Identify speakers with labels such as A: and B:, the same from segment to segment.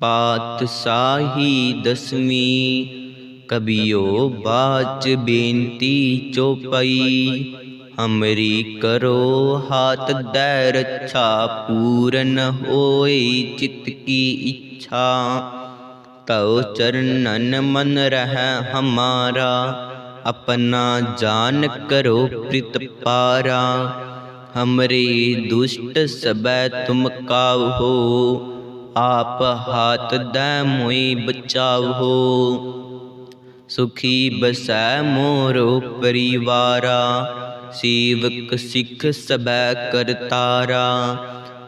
A: पातशाही दसवीं कबियो बाच बेनती चौपाई। हमरी करो हाथ दै रक्षा पूरन होए चित्त की इच्छा। तव चरणन मन रह हमारा अपना जान करो प्रीत पारा। हमरे दुष्ट सबै तुम कावहो आप हाथ दै मोहि बचावहो। सुखी बसै मोरो परिवारा सेवक सिख सबै करतारा।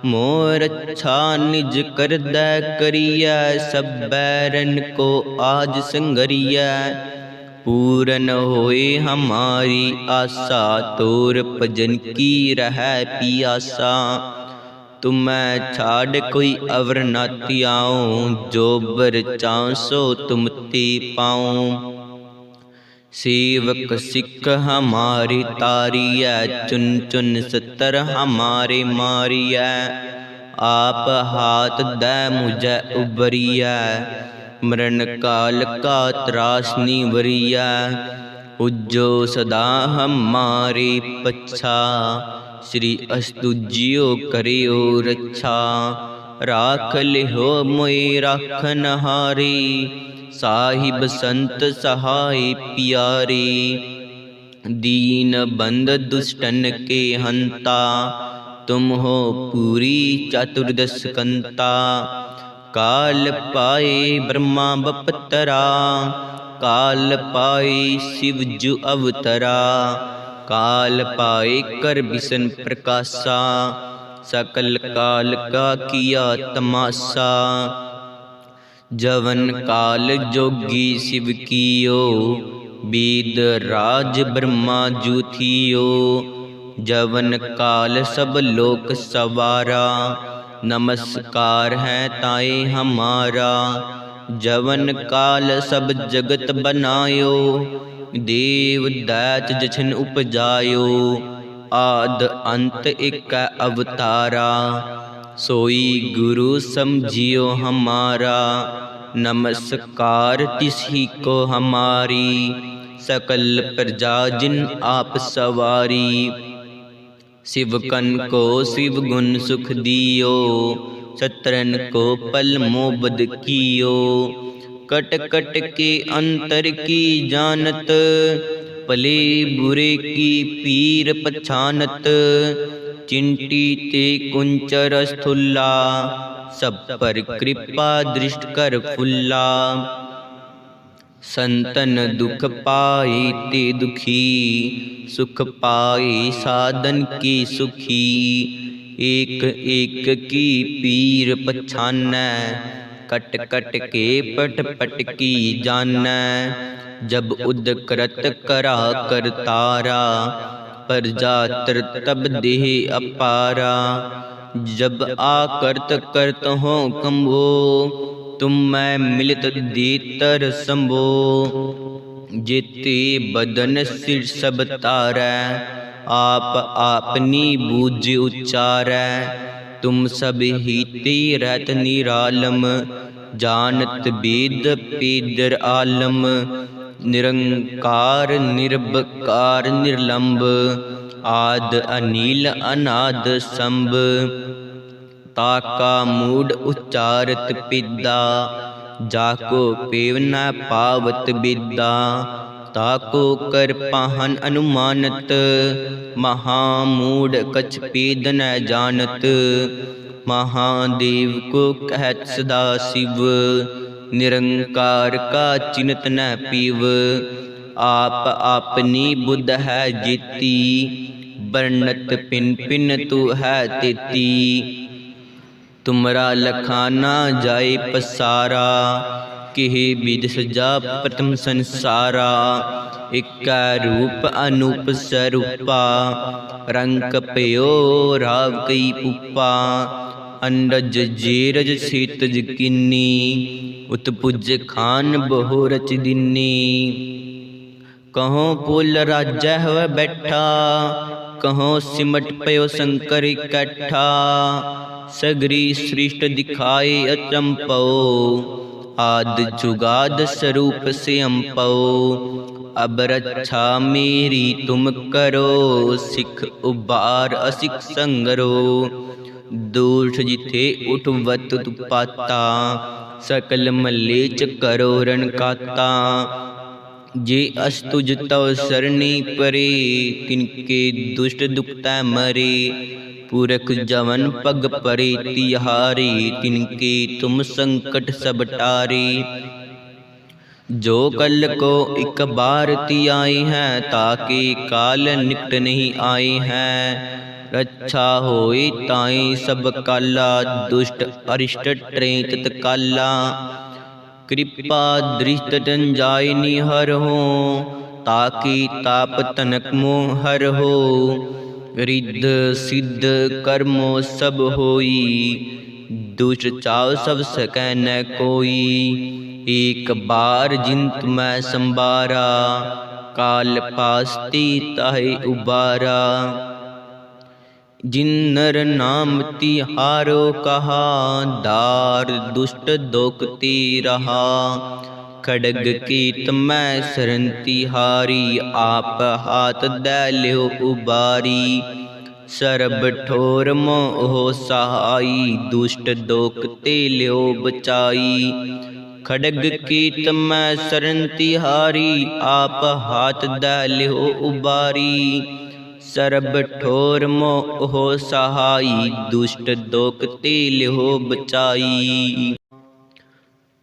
A: मोर अच्छा निज कर दै करियै सब बैरन को आज संगरियै। पूरन होए हमारी आशा तोर भजन की रह पियासा। तुम्हें छाड़ कोई अवर न त्याऊं जो बर चांसो तुम ते पाऊं। सेवक सिख हमारे तारियै चुन चुन सतर हमारे मारियै। आप हाथ दै मुझे उबरियै मरण काल का त्रास निवरियै। उज्जो सदा हमारे पच्छा श्री अस्तुज्यो करियो रक्षा। राख लिहो मोए राखनहारे साहिब संत सहाय प्यारे। दीन बंद दुष्टन के हंता तुम हो पूरी चतुर्दश कंता। काल पाए ब्रह्मा बपतरा काल पाए शिव जु अवतरा। काल पाए कर बिसन प्रकाशा सकल काल का किया तमाशा। जवन काल जोगी शिव कियो वेद राज ब्रह्मा जु थियो। जवन काल सब लोक सवारा नमस्कार है ताए हमारा। जवन काल सब जगत बनायो देव दैत जछन उपजायो। आद अंत एक अवतारा सोई गुरु समझियो हमारा। नमस्कार तिसी को हमारी सकल प्रजा जिन आप सवारी। शिवकन को शिव गुण सुख दियो शत्रन को पल मोबद कियो। कट कट के अंतर की जानत भले बुरे की पीर पछानत। चिंटी ते कुंचर स्थूला सब पर कृपा दृष्ट कर फुल्ला। संतन दुख पाए ते दुखी सुख पाए साधन के सुखी। एक एक की पीर पछानै कट कट के पट पट की जानै। जब उदकृत करा कर तारा प्रजा तब देह अपारा। जब आकर्त करत हो कंबो तुम मैं मिलित देतर संभो। जेते बदन सिर सब तारै आप आपनी बूझ उच्चारै। तुम सब ही रहत निरालम जानत वेद पेदर आलम। निरंकार निर्भकार निर्लंब आद अनिल अनाद संभ। ताका मूड उच्चारत पिदा जाको पेव न पावत विदा। ताको कर पाहन अनुमानत महामूड कछ पेद न जानत। महादेव को कहत सदा शिव निरंकार का चिन्हत न पीव। आप आपनी बुद्ध है जीती बरनत पिन पिन तू है तेती। तुमरा लखाना जाए पसारा किहे विद सजा प्रथम संसारा। इक्का रूप अनूप स्वरूपा रंग पयो राव कई पुपा। अंडज जेरज सेतज किन्नी उत्पुज खान बहु रच दिन्नी। कहो पुल राजा हुआ बैठा कहो सिमट पयो शंकर इकट्ठा, सगरी सृष्ट दिखाए अचंपो, आद जुगाद स्वरूप से अम्पो। अब रक्षा मेरी तुम करो, सिख उबार असिख संगरो। दोष जिथे उठवत पाता, सकल मलेच करो रण काता। जे अस्तुज तव सरनी परे, तिनके दुष्ट दुखता मरे। पुरख जवन पग परे तिहारे, तिनके तुम संकट सब टारे। जो कल को एक बार ती आए हैं, ताके काल निकट नहीं आए हैं। रक्षा होए ताए सब काला, दुष्ट अरिष्ट ट्रे तत्काला। कृपा दृष्ट जन जाय निहर हो, ताकि ताप तनक मोह हर हो। रिद्ध सिद्ध कर्मो सब होई, दुष्ट चाव सब सकै न कोई। एक बार जिंत मैं संबारा, काल पास्ती ताहे उबारा। जिन नर नाम तिहारो कहा, दार दुष्ट दोकती रहा। खड्ग कीत मैं शरण तिहारी, आप हाथ दै लियो उबारी। सरब ठोर मोह सहाई, दुष्ट दोकते लियो बचाई। खड्ग कीत मैं शरण तिहारी, आप हाथ दै लियो उबारी। सरब ठोर मोह सहाई, दुष्ट दोकते लियो बचाई।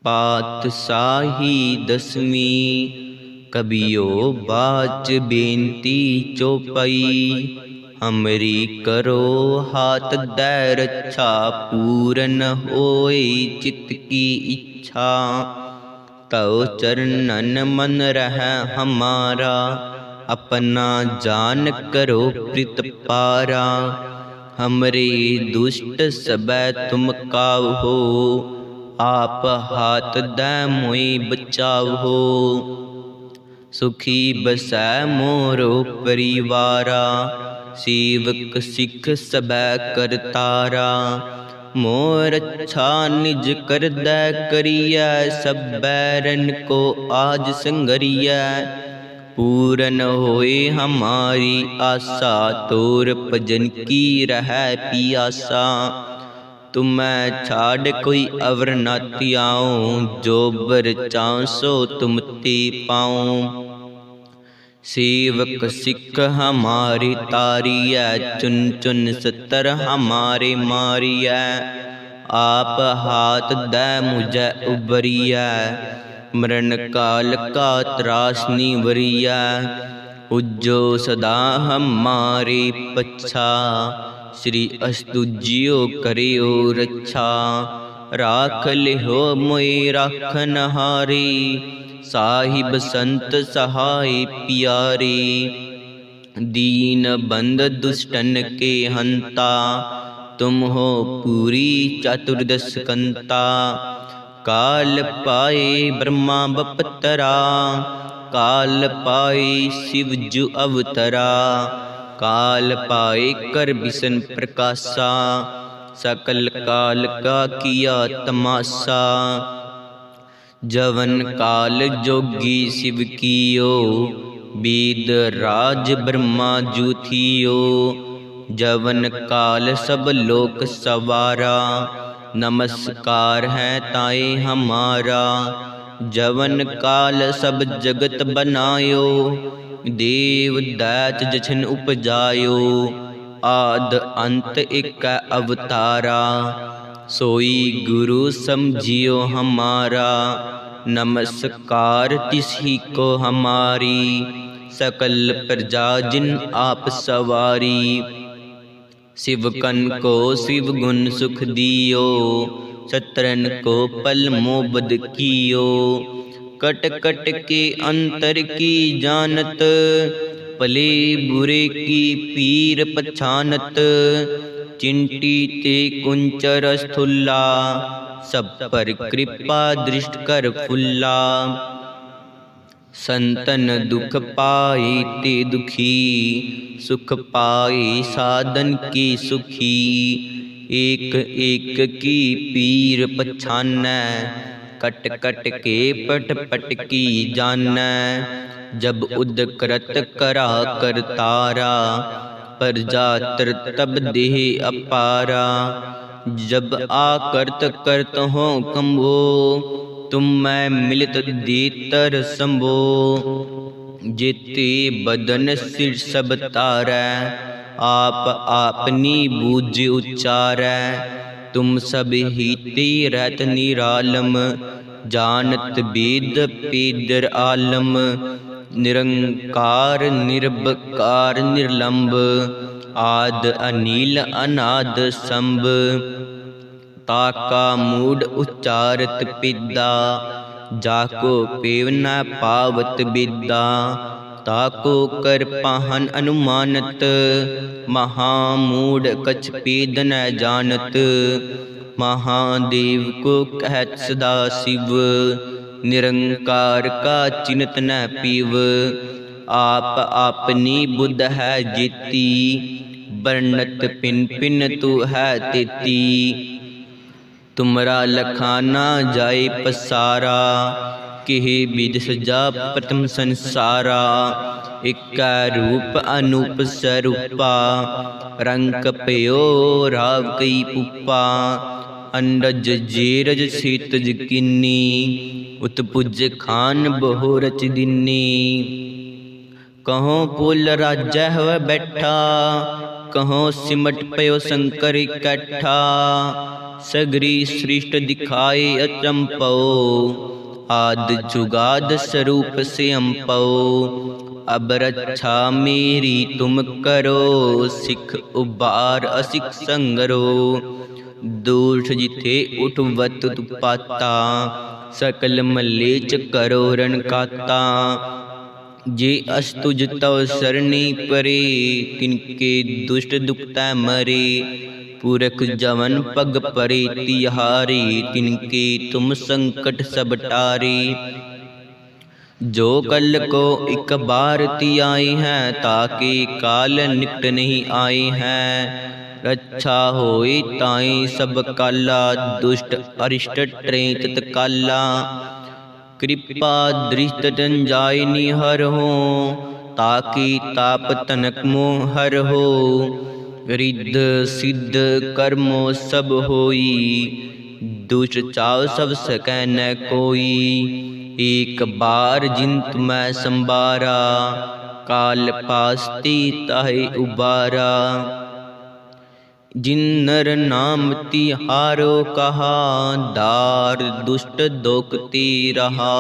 A: पातशाही दसवीं, कबियो बाच बेनती चौपाई। हमरी करो हाथ दै रक्षा, पूरन होए चित्त की इच्छा। तव चरणन मन रह हमारा, अपना जान करो प्रीत पारा। हमरे दुष्ट सबै तुम कावहो, आप हाथ दै मोए बचावहो। सुखी बसै मोरो परिवारा, सेवक सिख सबै करतारा। मोर अच्छा निज कर दै करिया, सब बैरन को आज संगरिया। पूरन होए हमारी आशा, तोर भजन की रह पियासा। तुम्हें छाड़ कोई अवर न त्याऊं, जो बर चाऊं सो तुम ते पाऊं। सेवक सिख हमारे तारिया, चुन चुन सतर हमारे मारिया। आप हाथ दै मुझे उबरिया, मरण काल का त्रास निवरिया। उज्जो सदा हमारे पच्छा, श्री अस्तुज्यो करियो रक्षा। राख लिहो मोए राखन हारे, साहिब संत सहाय प्यारे। दीन बंद दुष्टन के हंता, तुम हो पूरी चतुर्दश कंता। काल पाए ब्रह्मा बपतरा, काल पाए शिव जु अवतरा। काल पाए कर बिसन प्रकाशा, सकल काल का किया तमाशा। जवन काल जोगी शिव कियो, वेद राज ब्रह्मा जू थियो। जवन काल सब लोक सवारा, नमस्कार है ताए हमारा। जवन काल सब जगत बनायो, देव दैत जछन उपजायो। आद अंत एक अवतारा, सोई गुरु समझियो हमारा। नमस्कार तिसी को हमारी, सकल प्रजा जिन आप सवारी। शिवकन को शिव गुण सुख दियो, शत्रन को पल मोबद कियो। कट कट के अंतर की जानत, पले बुरे की पीर पछानत। चिंटी ते कुंचर स्थुल्ला, सब पर कृपा दृष्ट कर फुल्ला। संतन दुख पाए ते दुखी, सुख पाए साधन के सुखी। एक एक की पीर पछानै, कट कट के पट पट की जानै। जब उदकृत करा करतारा, प्रजा तब देह अपारा। जब आकर्त करत हो कंबो, तुम मैं मिलत देतर संभो। जेते बदन सिर सब तारै, आप आपनी बूझ उच्चारै। तुम सब हीते रहत निरालम, जानत वेद पेदर आलम। निरंकार निर्भकार निर्लंब, आद अनील अनाद संभ। ताका मूड उच्चारत पिदा, जाको पेव न पावत विदा। ताको कर पाहन अनुमानत, महामूड कछ पेद न जानत। महादेव को कहत सदा शिव, निरंकार का चिन्हत न पीव। आप आपनी बुध है जेती, वर्णत पिन पिन तू है तेती। तुमरा लखाना जाए पसारा, किहि विध सजा प्रथम संसारा। इक्का रूप अनूप स्वरूपा, रंग पयो राव कई पुपा। अंडज जेरज सेतज किन्नी, उत्पुज खान बहु रच दिन्नी। कहों पुल राजा हुआ बैठा, कहों सिमट पयो शंकर इकट्ठा। सगरी सृष्ट दिखाए अचंपो, आद जुगाद स्वरूप से अम्पो। अब रक्षा मेरी तुम करो, सिख उबार असिख संगरो। दूठ जिथे उठवत पाता, सकल मलेच करो रण काता। जे अस्तुज तव सरणी परे, तिनके दुष्ट दुखता मरे। पुरख जवन पग परे तिहारे, तिनके तुम संकट सब टारे। जो कल को एक बार ती आए हैं, ताके काल निकट नहीं आए हैं। रक्षा होए ताई सब काला, दुष्ट अरिष्ट ट्रेत तत्काला। कृपा दृष्ट जाय निहर हो, ताकि ताप तनक मोह हर हो। रिद्ध सिद्ध कर्मो सब होई, दुष्ट चाव सब सकै न कोई। एक बार जिंत मैं संबारा, काल पास्ती ताहे उबारा। जिन नर नाम तिहारो कहा, दार दुष्ट दोकती रहा।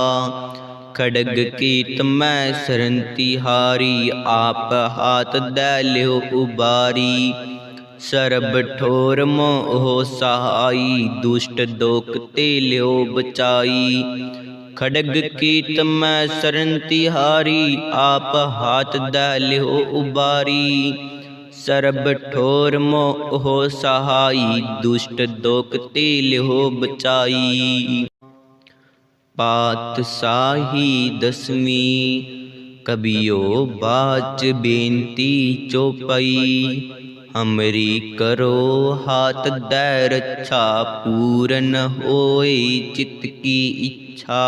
A: खड़ग कीत मैं शरण तिहारी, आप हाथ दै लियो उबारी। सरब ठोर मोह सहाई, दुष्ट दोकते लियो बचाई। खड़ग कीत मैं शरण तिहारी, आप हाथ दै लियो उबारी। सरब ठोर मोह सहाई, दुष्ट दोकते लिहो बचाई। पातशाही दसवीं, कबियो बाच बेनती चौपाई। हमरी करो हाथ दै रक्षा, पूरन होए चित्त की इच्छा।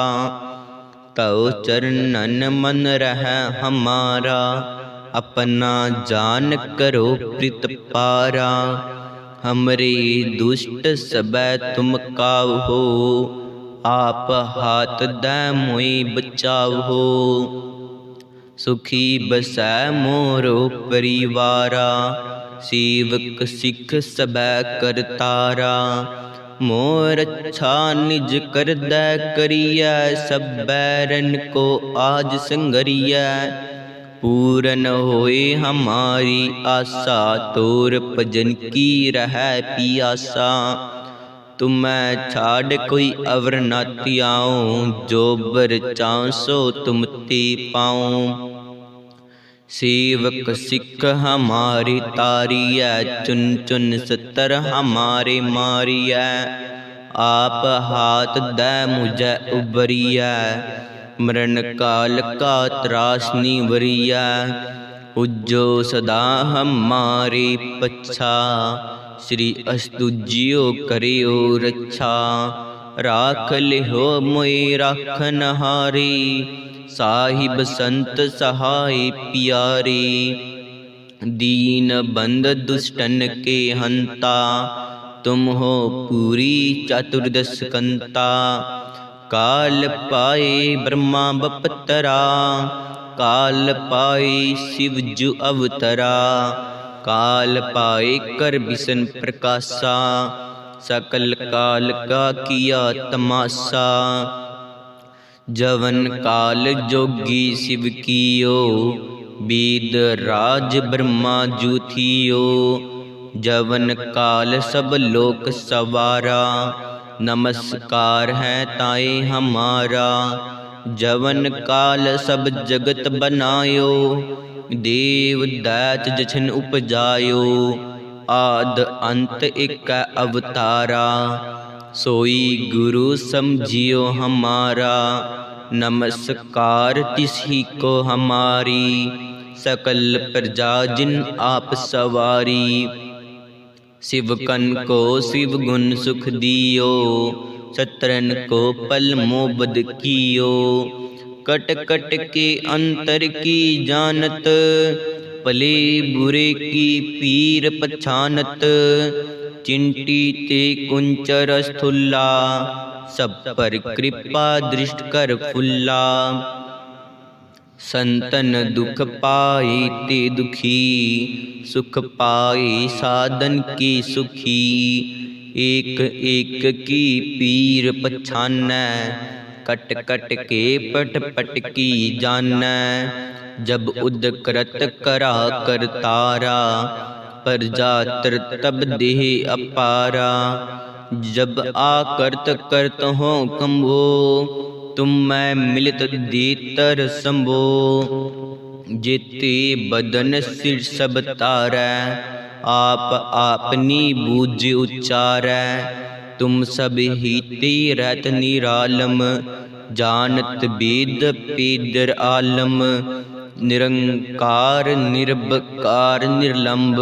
A: तव चरणन मन रह हमारा, अपना जान करो प्रीत पारा। हमरे दुष्ट सबै तुम कावहो, आप हाथ दै मोहि बचावहो। सुखी बसै मोरो परिवारा, सेवक सिख सबै करतारा। मोर अच्छा निज कर दै करियै, सब बैरन को आज संगरियै। पूरन होए हमारी आशा, तोर भजन की रह पियासा। तुम्हें छाड़ कोई अवर न त्याऊं, जो बर चाहूं सो तुम ते पाऊं। सेवक सिख हमारे तारियै, चुन चुन सतर हमारे मारियै। आप हाथ दै मुझे उबरियै, मरण काल का त्रासनी वरिया, उज्जो सदा हमारे पच्छा। श्री अस्तुज्यो करियो रक्षा, राख लिहो मोए राखन हारे। साहिब संत सहाय प्यारे, दीन बंद दुष्टन के हंता। तुम हो पूरी चतुर्दश कंता, काल पाए ब्रह्मा बपतरा। काल पाए शिव जु अवतरा, काल पाए कर बिसन प्रकाशा। सकल काल का किया तमाशा, जवन काल जोगी शिव कियो। वेद राज ब्रह्मा जु थियो, जवन काल सब लोक सवारा। नमस्कार है ताए हमारा, जवन काल सब जगत बनायो। देव दैत जछन उपजायो, आद अंत एक अवतारा। सोई गुरु समझियो हमारा, नमस्कार तिसी को हमारी। सकल प्रजा जिन आप सवारी, शिवकन को शिव गुण सुख दियो। शत्रन को पल मोबद कियो, कट कट के अंतर की जानत। पले बुरे की पीर पछानत, चिंटी ते कुंचर स्थुल्ला। सब पर कृपा दृष्ट कर फुल्ला, संतन दुख पाए ते दुखी। सुख पाए साधन की सुखी, एक एक की पीर पछानै। कट कट के पट पट की जानै, जब उदकृत करा कर तारा। प्रजा तब देह अपारा, जब आकर्त करत हो कंबो। तुम मैं मिलित देतर संभो, जेते बदन सिर सब तारै। आप आपनी बूझ उच्चारै, तुम सब ही रहत निरालम। जानत वेद पेदर आलम, निरंकार निर्भकार निर्लंब।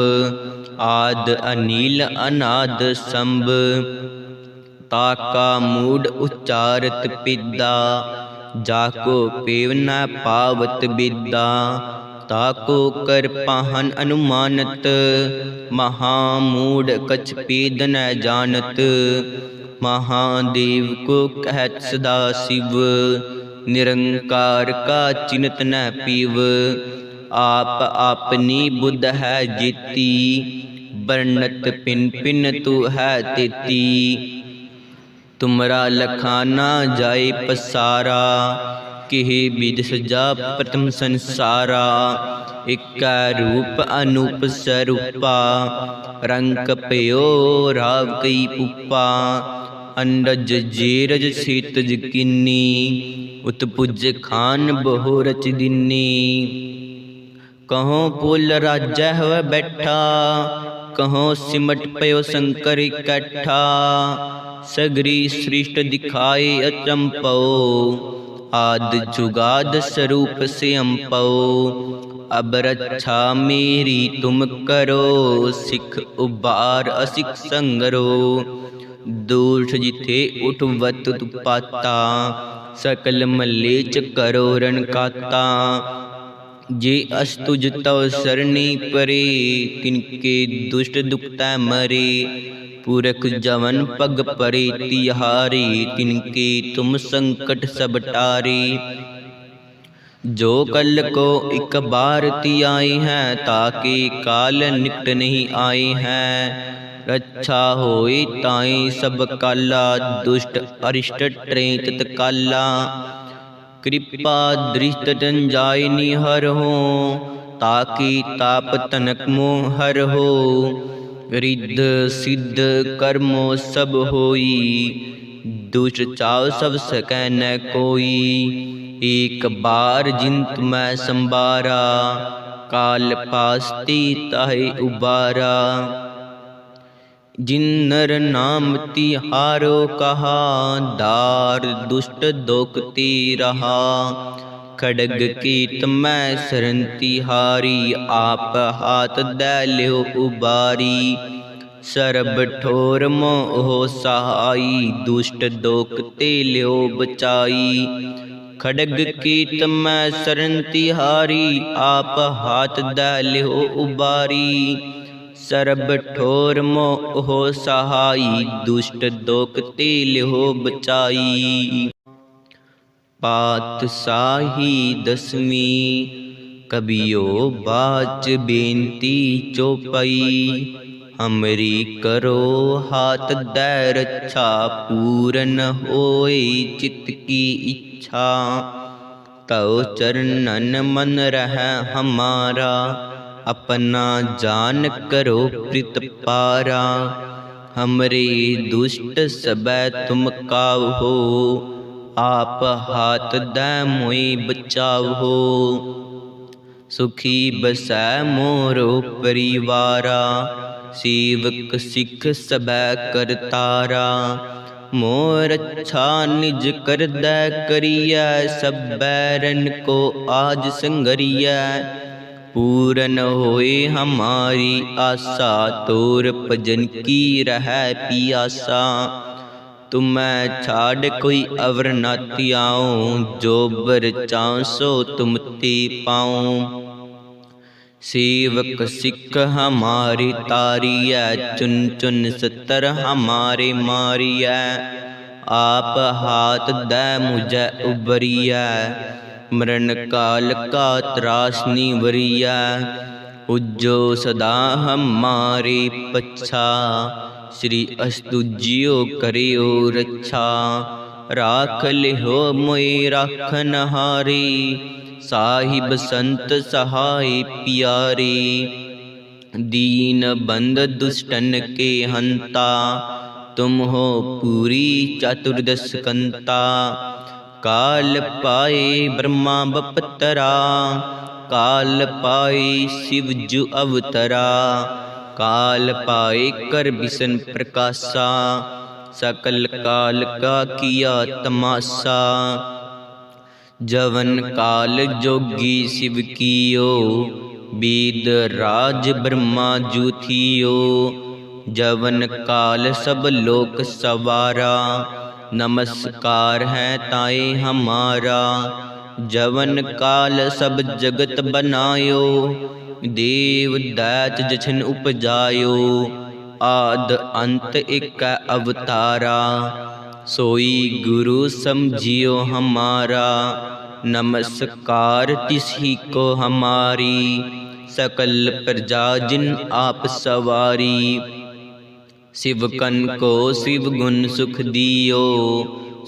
A: आद अनिल अनाद संभ, ताका मूड उच्चारत पिदा। जाको पेव न पावत विद्या, ताको कर पाहन अनुमानत। महामूढ़ कछ पेद न जानत, महादेव को कहत सदा शिव। निरंकार का चिन्हत न पीव, आप आपनी बुद्ध है जेती। वर्णत पिन पिन तू है तेती, तुमरा लखाना जाए पसारा। किहि विध सजा प्रथम संसारा, इक्का रूप अनूप स्वरूपा। रंक पयो राव कई पुप्पा, अंडज जेरज सेतज किन्नी। उत्पुज खान बहु रच दिन्नी, कहो पुल राजा हुआ बैठा। कहो सिमट पयो शंकर इकट्ठा, सगरी सृष्ट दिखाए अचंपो। आद जुगाद स्वरूप से अम्पो, अब रक्षा मेरी तुम करो। सिख उबार असिख संगरो, दोष जिथे उठवत पाता। सकल मलेच करो रण काता, जे अस्तुज तव सरणी परे। तिनके दुष्ट दुखता मरे, पुरख जवन पग परे तिहारे। तिनके तुम संकट सब टारे, जो कल को एक बार ती आए हैं। ताके काल निकट नहीं आए हैं, रक्षा होए ताए सब काला। दुष्ट अरिष्ट ट्रें तत्काला, कृपा दृष्ट तन जाय निहर हो। ताकि ताप तनक मोह हर हो, रिद्ध सिद्ध कर्मो सब होई। दुष्ट चाव सब सकै न कोई, एक बार जिंत मैं संबारा। काल पास्ती ताहे उबारा, जिन्नर नाम तिहारो कहा, दार दुष्ट दोकती रहा। खड़ग कीत मैं सरन तिहारी, आप हाथ दै लियो उबारी। सरब ठोर मोह सहाई, दुष्ट दोकते लियो बचाई। खड़ग कीत मैं सरन तिहारी, आप हाथ दै लियो उबारी। सरब ठोर मोह सहाई, दुष्ट दोकते लियो बचाई। पातशाही दसवीं, कबियो बाच बेनती चौपाई। हमरी करो हाथ दै रक्षा, पूरन होए चित्त की इच्छा। तव चरणन मन रह हमारा, अपना जान करो प्रीत पारा। हमरे दुष्ट सबै तुम कावहो, आप हाथ दै मोहि बचावहो। सुखी बसै मोरो परिवारा, सेवक सिख सबै करतारा। मोर अच्छा निज कर दै करिया, सब बैरन को आज संगरिया। पूरन होए हमारी आशा, तोर भजन की रह पियासा। तुम्हें छाड़ कोई अवर न त्याऊं, जो बर चांसो तुम ते पाऊं। सेवक सिख हमारे तारिया, चुन चुन सतर हमारे मारिया। आप हाथ दै मुझे उबरिया, मरण काल का त्रास निवरिया। उज्जो सदा हमारे पच्छा, श्री अस्तुज्यो करियो रक्षा। राख लिहो मोए राखनहारे, साहिब संत सहाय प्यारे। दीन बंद दुष्टन के हंता, तुम हो पूरी चतुर्दश कंता। काल पाए ब्रह्मा बपतरा, काल पाए शिव जु अवतरा। काल पाए कर बिसन प्रकाशा, सकल काल का किया तमाशा। जवन काल जोगी शिव कियो, वेद राज ब्रह्मा जु थियो। जवन काल सब लोक सवारा, नमस्कार है ताए हमारा। जवन काल सब जगत बनायो, देव दैत जछन उपजायो। आद अंत एक अवतारा, सोई गुरु समझियो हमारा। नमस्कार तिसी को हमारी, सकल प्रजा जिन आप सवारी। शिवकन को शिव गुण सुख दियो,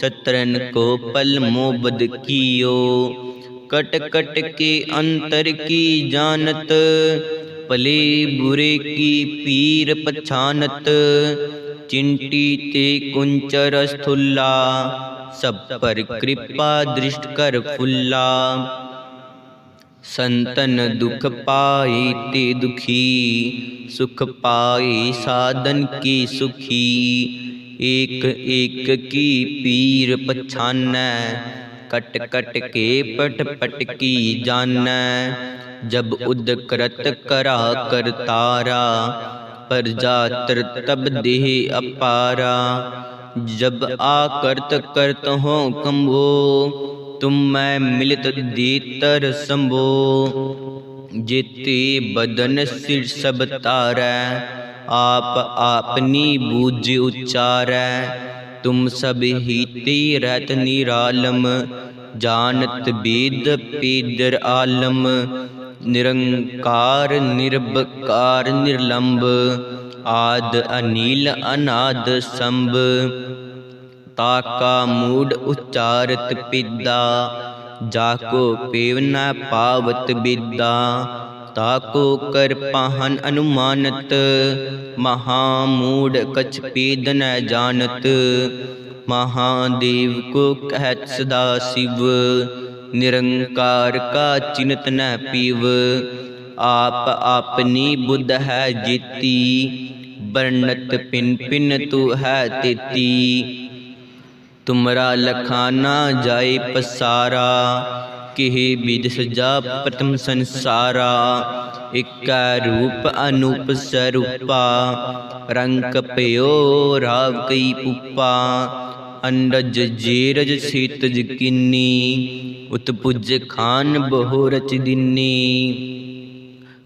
A: शत्रन को पल मोबद कियो। कट कट के अंतर की जानत, भले बुरे की पीर पछानत। चिंटी ते कुंचर स्थूला, सब पर कृपा दृष्ट कर फुल्ला। संतन दुख पाए ते दुखी, सुख पाए साधन के सुखी। एक एक की पीर पछानै, कट कट के पट पट की जानै। जब उदकृत करा कर तारा, प्रजा तर तब देह अपारा। जब आकर्त करत हो कंबो, तुम मैं मिलत देतर संभो। जेते बदन सिर सब तारै, आप आपनी बूझ उच्चारै। तुम सब हीते रहत निरालम, जानत वेद पेदर आलम। निरंकार निर्भकार निर्लंब, आद अनील अनाद संभ। ताका मूड उच्चारत पिदा, जाको पेव न पावत विद्या। ताको कर पाहन अनुमानत, महामूड कछ पेद न जानत। महादेव को कहत सदा शिव, निरंकार का चिन्हत न पीव। आप आपनी बुद्ध है जेती, बरनत पिन पिन तू है तेती। तुमरा लखाना जाए पसारा, किहे विध सजा प्रथम संसारा। इक्का रूप अनूप स्वरूपा, रंग पयो राव कई पुपा। अंडज जेरज सेतज किन्नी, उत्पुज खान बहु रच दिन्नी।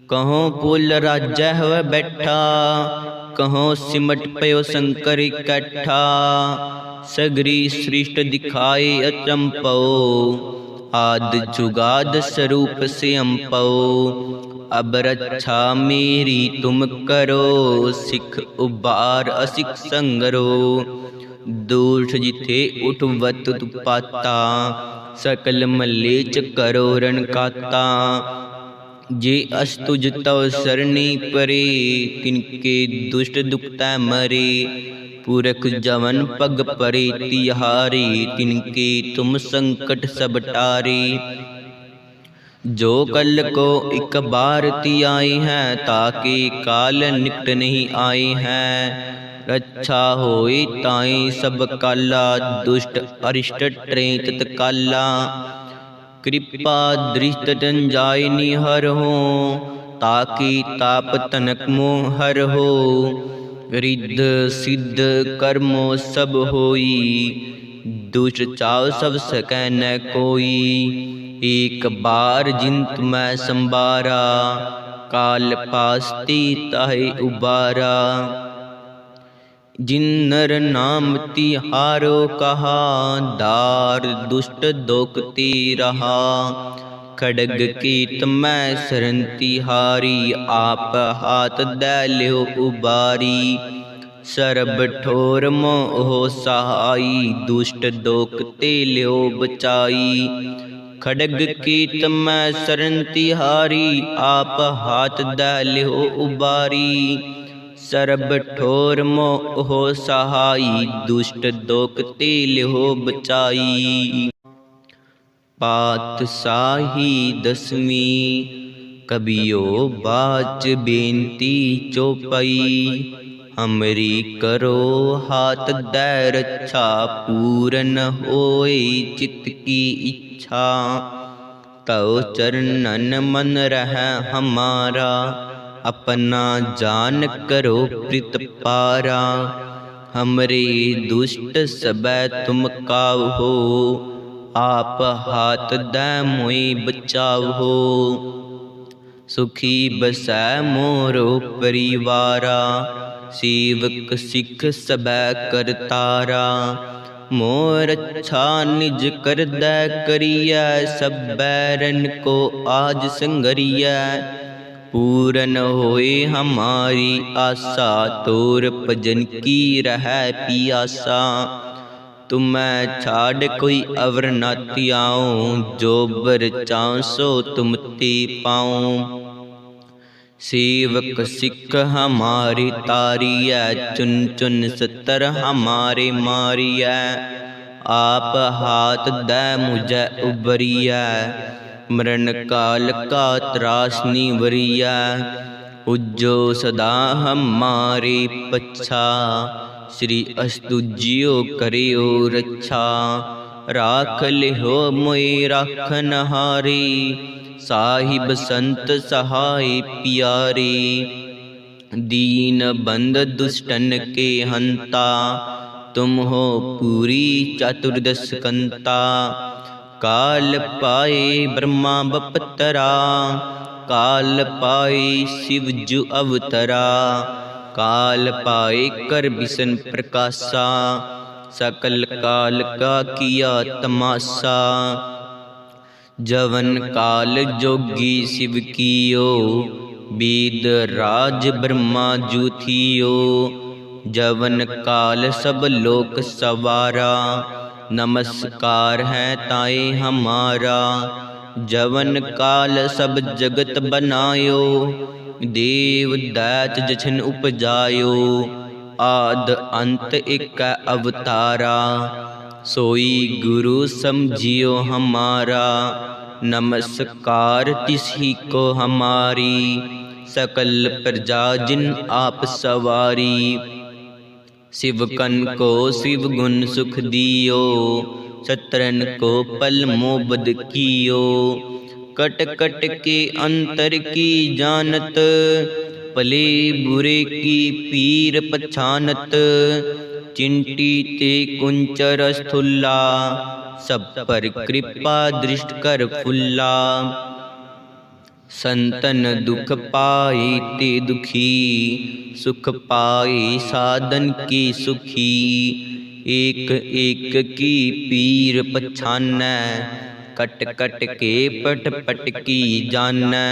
A: कहो पुल राजा हुआ बैठा, कहो सिमट पयो शंकर इकट्ठा। सगरी सृष्ट दिखाए अचंपो, आद जुगाद स्वरूप से अम्पो। अब रक्षा मेरी तुम करो, सिख उबार असिख संगरो। दूठ जिथे उठवत पाता, सकल मलेच करो रण काता। जे अस्तुज तव सरणी परे, तिनके दुष्ट दुखता मरे। पुरख जवन पग परे तिहारे, तिनके तुम संकट सब टारे। जो कल को एक बार ती आए हैं, ताके काल निकट नहीं आए हैं। रक्षा होए ताए सब काला, दुष्ट अरिष्ट ट्रे तत्काला। कृपा दृष्ट तन जाय निहर हो, ताकि ताप तनक मोह हर हो। रिद्ध सिद्ध कर्मो सब होई, दुष्ट चाव सब सकै न कोई। एक बार जिंत मैं संबारा, काल पास्ती ताहे उबारा। जिन नर नाम तिहारो कहा, दार दुष्ट दोकती रहा। खड़ग कीत मैं शरण तिहारी, आप हाथ दै लियो उबारी। सरब ठोर मोह सहाई, दुष्ट दोकते लियो बचाई। खड़ग कीत मैं शरण तिहारी, आप हाथ दै लियो उबारी। सरब ठोर मोह सहाई, दुष्ट दोकते लियो बचाई। पातशाही दसवीं, कबियो बाच बेनती चौपाई। हमरी करो हाथ दै रक्षा, पूरन होए चित्त की इच्छा। तव चरणन मन रह हमारा, अपना जान करो प्रीत पारा। हमरे दुष्ट सबै तुम कावहो, आप हाथ दै मोए बचावहो। सुखी बसै मोरो परिवारा, सेवक सिख सबै करतारा। मोर अच्छा निज कर दै करिया, सब बैरन को आज संगरिया। पूरन होए हमारी आशा, तोर भजन की रह पियासा। तुम्हें छाड़ कोई अवर न त्याऊं, जो बर चाऊं सो तुम ते पाऊं। सेवक सिख हमारे तारिया, चुन चुन सतर हमारे मारिया। आप हाथ दै मुझे उबरिया, मरण काल का त्रास निवरिया। उज्जो सदा हमारे पच्छा, श्री अस्तुज्यो करियो रक्षा। राख लिहो मोए राखन हारे, साहिब संत सहाय प्यारे। दीन बंद दुष्टन के हंता, तुम हो पूरी चतुर्दश कंता। काल पाए ब्रह्मा बपतरा, काल पाए शिव जु अवतरा। काल पाए कर बिसन प्रकाशा, सकल काल का किया तमाशा। जवन काल जोगी शिव कियो, वेद राज ब्रह्मा जु थियो। जवन काल सब लोक सवारा, नमस्कार है ताए हमारा। जवन काल सब जगत बनायो, देव दैत जछन उपजायो। आद अंत एक अवतारा, सोई गुरु समझियो हमारा। नमस्कार तिसी को हमारी, सकल प्रजा जिन आप सवारी। शिवकन को शिव गुण सुख दियो, शत्रन को पल मोबद कियो। कट कट के अंतर की जानत, भले बुरे की पीर पछानत। चिंटी ते कुंचर स्थूला, सब पर कृपा दृष्ट कर फुल्ला। संतन दुख पाए ते दुखी, सुख पाए साधन के सुखी। एक एक की पीर पछानै, कट कट के पट पट की जानै।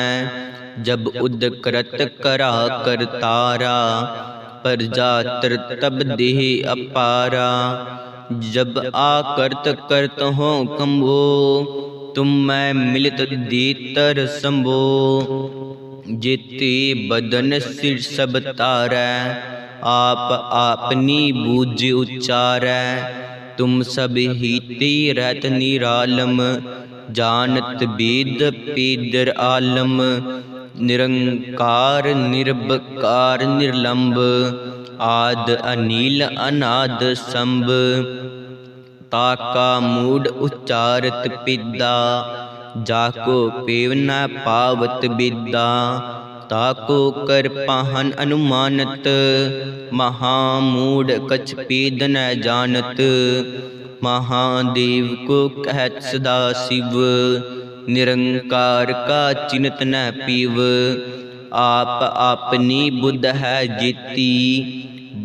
A: जब उदकृत करा कर तारा, प्रजा तब देह अपारा। जब आकर्त करत हो कंबो, तुम मैं मिलत देतर संभो। जेते बदन सिर सब तारै, आप आपनी बूझ उच्चारै। तुम सब हीते रहत निरालम, जानत वेद पेदर आलम। निरंकार निर्भकार निर्लंब, आद अनिल अनाद संभ। ताका मूड उच्चारत पिदा, जाको पेव न पावत विद्या। ताको कर पाहन अनुमानत, महामूढ़ कछ पेद न जानत। महादेव को कहत सदा शिव, निरंकार का चिन्हत न पीव। आप आपनी बुद्ध है जेती,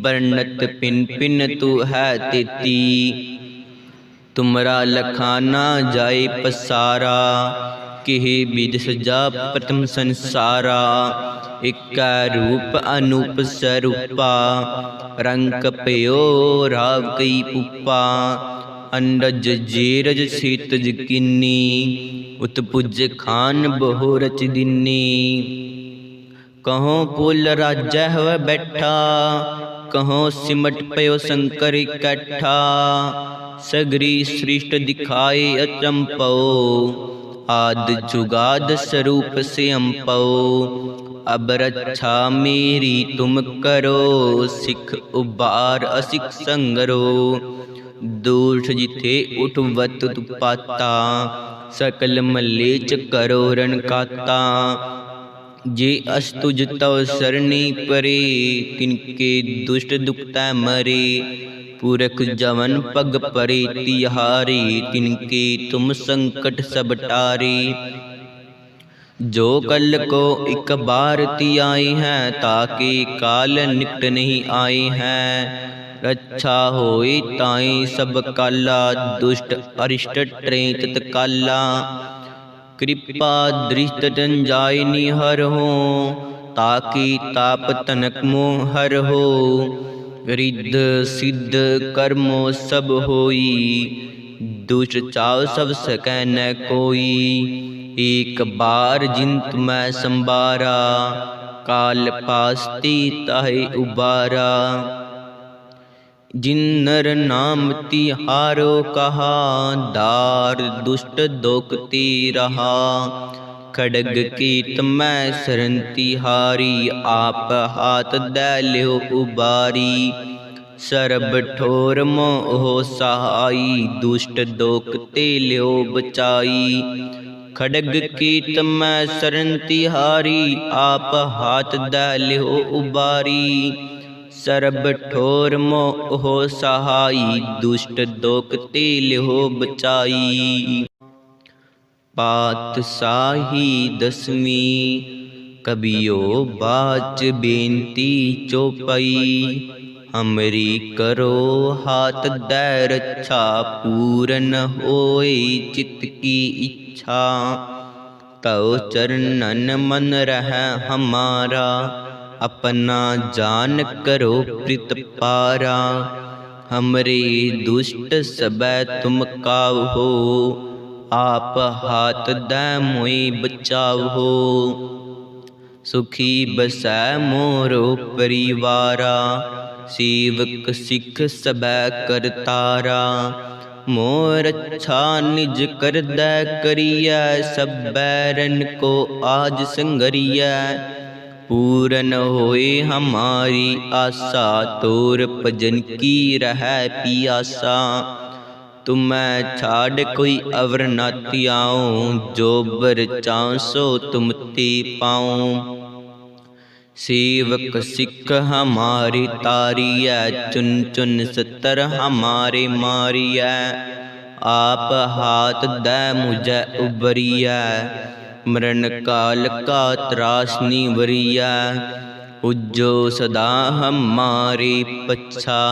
A: वर्णत पिन पिन तू है तेती। तुमरा लखाना जाए पसारा, किहे विध सजा प्रथम संसारा। इक्का रूप अनूप स्वरूपा, रंग पयो राव कई पुपा। अंडज जेरज सेतज किन्नी, उत्पुज खान बहु रच दिन्नी। कहों पुल राजा हुआ बैठा, कहों सिमट पयो शंकर इकट्ठा। सगरी सृष्ट दिखाए अचंपो, आद जुगाद स्वरूप से अम्पो। अब रक्षा मेरी तुम करो, सिख उबार असिख संगरो। दूठ जिथे उठवत पाता, सकल मलेच करो रण काता। जे अस्तुज तव सरणी परे, तिनके दुष्ट दुखता मरे। पुरख जवन पग परे तिहारे, तिनके तुम संकट सब टारे। जो कल को एक बार ती आई है, ताके काल निकट नहीं आई है। रक्षा होए ताई सब काला, दुष्ट अरिष्ट ट्रेत तत्काला। कृपा दृष्ट तन जाय निहर हो, ताकि ताप तनक मोह हर हो। रिद्ध सिद्ध कर्मो सब होई, दुष्ट चाव सब सकै न कोई। एक बार जिंत मैं संबारा, काल पास्ती ताहे उबारा। जिन नर नाम तिहारो कहा, दार दुष्ट दोकती रहा। खड़ग कीत मैं शरण तिहारी, आप हाथ दै लियो उबारी। सरब ठोर मोह सहाई, दुष्ट दोकते लियो बचाई। खड़ग कीत मैं शरण तिहारी, आप हाथ दै लियो उबारी। सरब ठोर मोह सहाई, दुष्ट दोकते लियो बचाई। पातशाही दसवीं, कबियो बाच बेनती चौपाई। हमरी करो हाथ दै रक्षा, पूरन होए चित्त की इच्छा। तव चरणन मन रह हमारा, अपना जान करो प्रीत पारा। हमरे दुष्ट सबै तुम कावहो, आप हाथ दै मोई बचावहो। सुखी बसै मोरो परिवारा, सेवक सिख सबै करतारा। मोर अच्छा निज कर दै करियै, सब बैरन को आज संगरियै। पूरन होए हमारी आशा, तोर भजन की रहै पियासा। तुम्हें छाड़ कोई अवर न त्याऊं, जो बर चाहूं सो तुम ते पाऊं। सेवक सिख हमारे तारियै, चुन चुन सतर हमारे मारियै। आप हाथ दे मुझे उबरियै, मरण काल का त्रास निवरियै। उज्जो सदा हमारे पच्छा,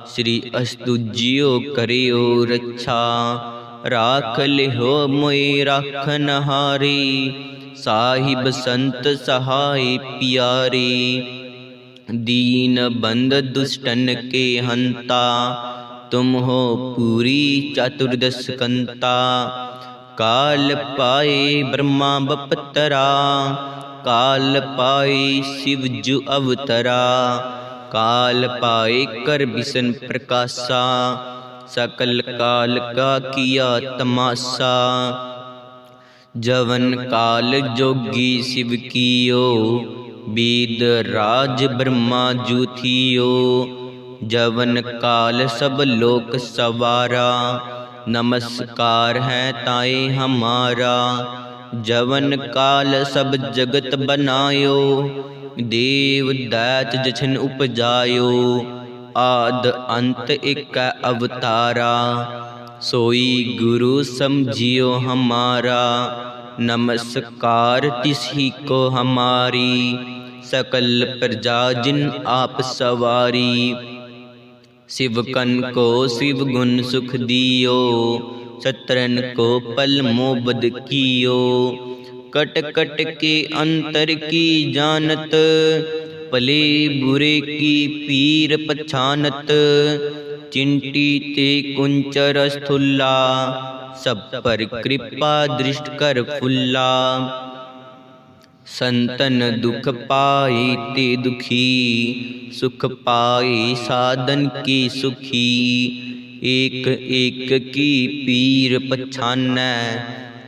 A: श्री अस्तुज्यो करियो रक्षा। राख लिहो मोए राखन हारे, साहिब संत सहाय प्यारे। दीन बंद दुष्टन के हंता, तुम हो पूरी चतुर्दश कंता। काल पाए ब्रह्मा बपतरा, काल पाए शिव जु अवतरा। काल पाए कर बिसन प्रकाशा, सकल काल का किया तमाशा। जवन काल जोगी शिव कियो, वेद राज ब्रह्मा जु थियो। जवन काल सब लोक सवारा, नमस्कार है ताए हमारा। जवन काल सब जगत बनायो, देव दैत जछन उपजायो। आद अंत एक अवतारा, सोई गुरु समझियो हमारा। नमस्कार तिसी को हमारी, सकल प्रजा जिन आप सवारी। शिवकन को शिव गुण सुख दियो, सत्रन को पल मोबद कियो। कट कट के अंतर की जानत, भले बुरे की पीर पछानत। चिंटी ते कुंचर स्थूला, सब पर कृपा दृष्ट कर फुल्ला। संतन दुख पाए ते दुखी, सुख पाए साधन की सुखी। एक एक की पीर पछानै,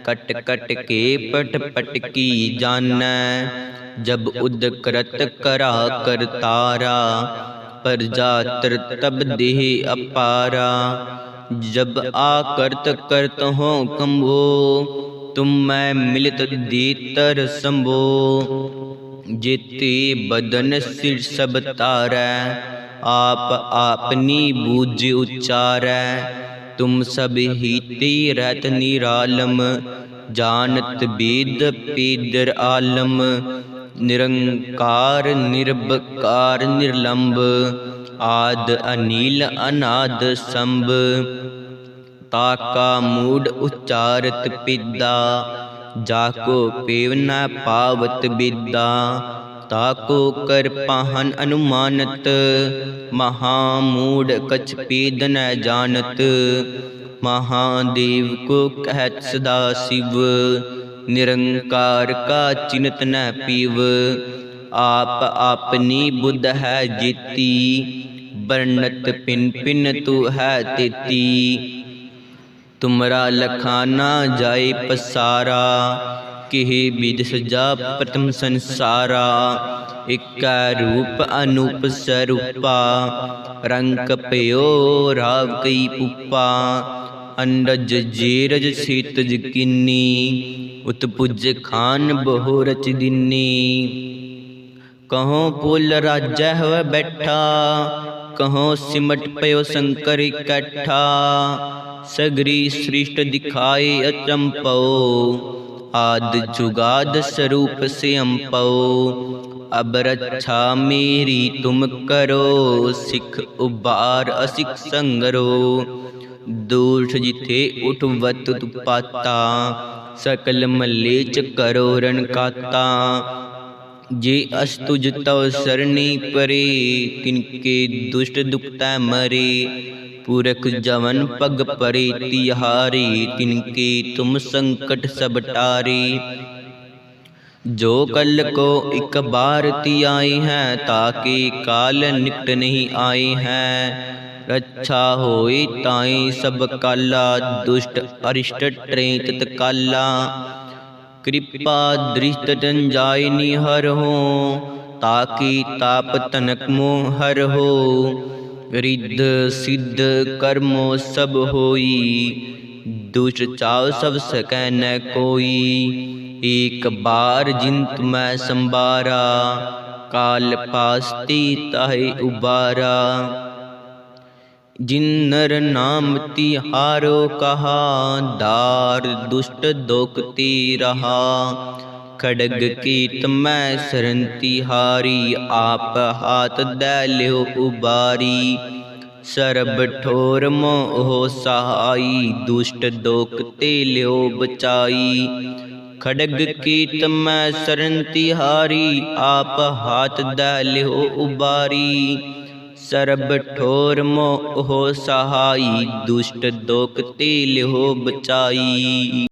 A: कट कट के पट पट की जानै। जब उदकृत करा कर तारा, प्रजा तब देह अपारा। जब आकर्त करत हो कंबो, तुम मैं मिलित देतर संभो। जेते बदन सिर सब तारै, आप आपनी बूझ उच्चारै। तुम सब ही ते रहत निरालम, जानत वेद पेदर आलम। निरंकार निर्भकार निर्लंब, आद अनिल अनाद संभ। ताका मूड उच्चारत पिदा, जाको पेव न पावत विदा। ताको कर पाहन अनुमानत, महामूड कछ पेद न जानत। महादेव को कहत सदा शिव, निरंकार का चिन्हत न पीव। आप आपनी बुध है जेती, वर्णत पिन पिन तू है तेती। तुमरा लखाना जाए पसारा, किहि विध सजा प्रथम संसारा। इक्का रूप अनूप स्वरूपा, रंक पयो राव कई पुप्पा। अंडज जेरज सेतज किन्नी, उत्पुज खान बहु रच दिन्नी। कहो पुल राजा हुआ बैठा, कहो सिमट पयो शंकर इकट्ठा। सगरी सृष्ट दिखाए अचंपो, आद जुगाद स्वरूप से अम्पो। अब रक्षा मेरी तुम करो, सिख उबार असिख संगरो। दोष जिथे उठवत पाता, सकल मलेच करो रण काता। जे अस्तुज तव सरणी परे, तिनके दुष्ट दुखता मरे। पुरख जवन पग परे तिहारे, तिनके तुम संकट सब टारे। जो कल को एक बार ती आए हैं, ताके काल निकट नहीं आए हैं। रक्षा होए ताई सब काला, दुष्ट अरिष्ट ट्रेत काला। कृपा दृष्ट जंजाय हर हो, ताकि ताप तनक मोह हर हो। रिद्ध सिद्ध कर्मो सब होई, दुष्ट चाव सब सकै न कोई। एक बार जिंत मैं संबारा, काल पास्ती ताहे उबारा। जिन नर नाम तिहारो कहा, दार दुष्ट दोकती रहा। खड़ग कीत मैं शरण तिहारी, आप हाथ दै लियो उबारी। सरब ठोर मोह सहाई, दुष्ट दोकते लियो बचाई। खड़ग कीत मैं शरण तिहारी, आप हाथ दै लियो उबारी। सरब ठोर मोह सहाई, दुष्ट दोकते लियो बचाई।